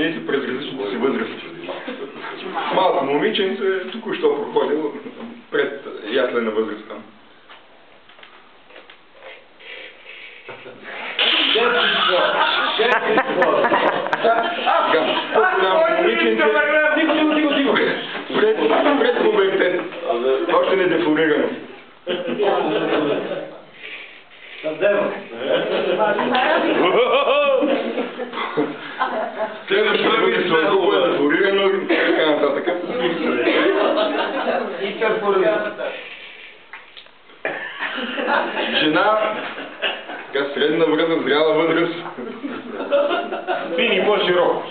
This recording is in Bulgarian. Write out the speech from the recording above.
жените през различните си възрасти. Малко момиченце току-що проходило пред яслена възрастта. По-голямо момиченце пред пубертет. Още не дефлорирано. Следващото възраст много е дефлорирано и така нататък. Жена, така средна възраст, зряла възраст, бини по-широко.